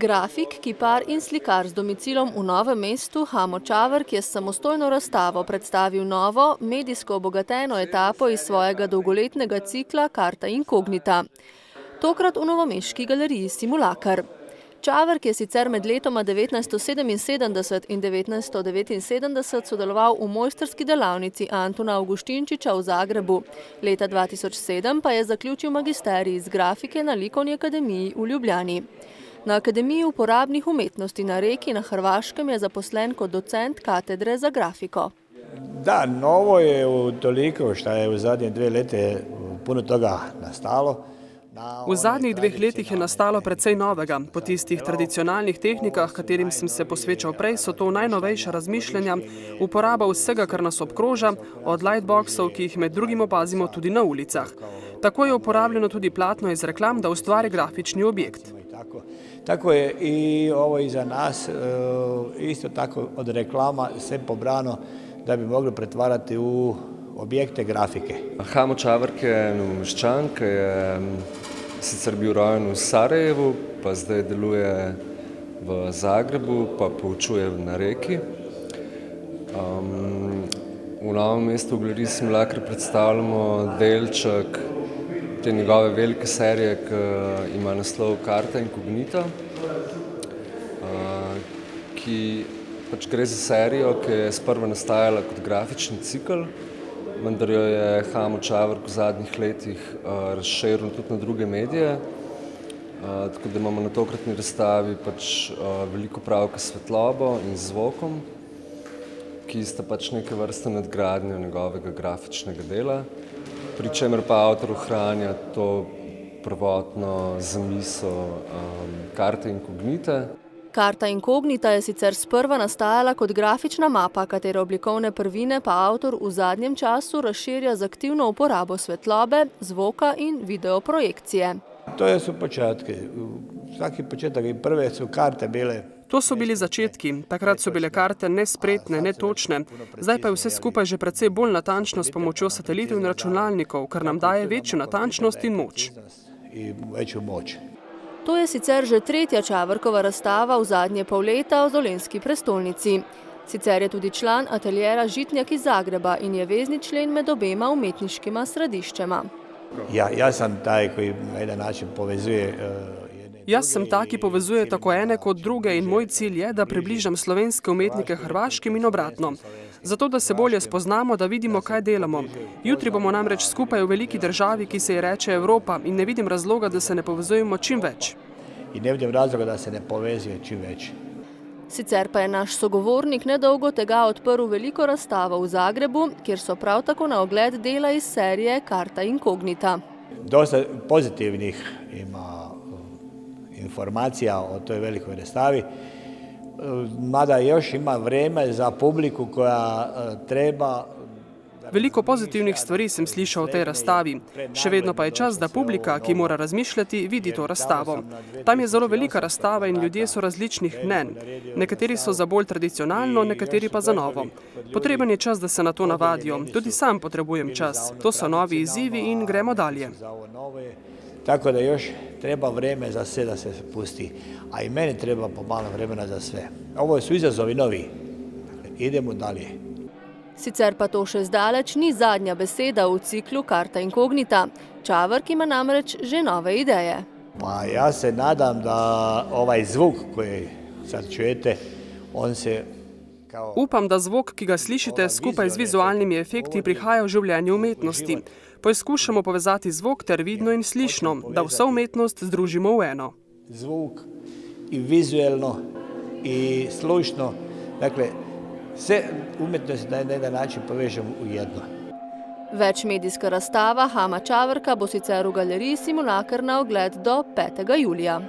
Grafik, kipar in slikar z domicilom v Novem mestu Hamo Čavrk je s samostojno razstavo predstavil novo, medijsko obogateno etapo iz svojega dolgoletnega cikla Karta inkognita. Tokrat v novomeški galeriji Simulakar. Čavrk je sicer med letoma 1977 in 1979 sodeloval v mojstrski delavnici Antona Avguštinčiča v Zagrebu. Leta 2007 pa je zaključil magisterij iz grafike na Likovni akademiji v Ljubljani. Na Akademiji uporabnih umetnosti na Reki na Hrvaškem je zaposlen kot docent katedre za grafiko. Da, novo je toliko, što je v zadnjih 2 leti puno toga nastalo. V zadnjih 2 letih je nastalo precej novega. Po tistih tradicionalnih tehnikah, katerim sem se posvečal prej, so to najnovejša razmišljanja, uporaba vsega, kar nas obkroža, od lightboxov, ki jih med drugim opazimo tudi na ulicah. Tako je uporabljeno tudi platno iz reklam, da ustvari grafični objekt. Tako je i ovo iza nas, isto tako od reklama sve pobrano da bi mogli pretvarati u objekte grafike. Hamo Čavrk je meščan, ki je sicer bil rojen v Sarajevu, pa zdaj deluje v Zagrebu, pa poučuje na Reki. V Novem mestu v galeriji Simulakar predstavljamo delček te njegove velike serije, ki ima naslov Karta inkognita, ki pač gre za serijo, ki je sprva nastajala kot grafični cikel, vendar jo je Hamo Čavrk v zadnjih letih razširil tudi na druge medije, tako da imamo na tokratni razstavi pač veliko pravka s svetlobo in zvokom, ki sta pač neke vrste nadgradnja njegovega grafičnega dela, pri čemer pa avtor ohranja to prvotno zamisel Karte inkognite. Karta inkognita je sicer sprva nastajala kot grafična mapa, katere oblikovne prvine pa avtor v zadnjem času razširja z aktivno uporabo svetlobe, zvoka in videoprojekcije. To su početki. Svaki početak i prve su karte bile. To so bili začetki. Takrat so bile karte nespretne, netočne. Zdaj pa je vse skupaj že precej bolj natančno s pomočjo satelitov in računalnikov, kar nam daje večjo natančnost in moč. To je sicer že 3. Čavrkova razstava v zadnje pol leta v Dolenjski prestolnici. Sicer je tudi član ateljera Žitnjak iz Zagreba in je vezni člen med obema umetniškima središčema. Ja sam taj koji na jedan način povezuje. Jaz sem ta, ki povezuje tako ene kot druge in moj cilj je, da približam slovenske umetnike hrvaškim in obratno. Zato, da se bolje spoznamo, da vidimo, kaj delamo. Jutri bomo namreč skupaj v veliki državi, ki se ji reče Evropa, in ne vidim razloga, da se ne povezujemo čim več. In ne vidim razloga, da se ne povezuje čim več. Sicer pa je naš sogovornik nedolgo tega odprl veliko razstavo v Zagrebu, kjer so prav tako na ogled dela iz serije Karta inkognita. Dosta pozitivnih ima informacija o toj velikoj razstavi, mada još ima vreme za publiku koja treba. Veliko pozitivnih stvari sem slišal o tej razstavi. Še vedno pa je čas, da publika, ki mora razmišljati, vidi to razstavo. Tam je zelo velika razstava in ljudje so različnih mnenj. Nekateri so za bolj tradicionalno, nekateri pa za novo. Potreben je čas, da se na to navadijo. Tudi sam potrebujem čas. To so novi izzivi in gremo dalje. Tako da još treba vreme za sve da se pusti, a i meni treba pomalo vremena za sve. Ovo su izazovi novi. Idemo dalje. Sicer pa to še zdaleč ni zadnja beseda v ciklu Karta inkognita. Čavrk ima namreč že nove ideje. Pa ja se nadam da ovaj zvuk koji sad čujete, on se kao. Upam, da zvok, ki ga slišite, skupaj z vizualnimi efekti prihaja v življenju umetnosti. Poizkušamo povezati zvok ter vidno in slišno, da vso umetnost združimo v eno. Zvuk i vizualno i slušno, dakle, sve umetnosti na jedan način povežemo u jedno. Večmedijska razstava Hama Čavrka bo sicer v galeriji Simulakar na ogled do 5. julija.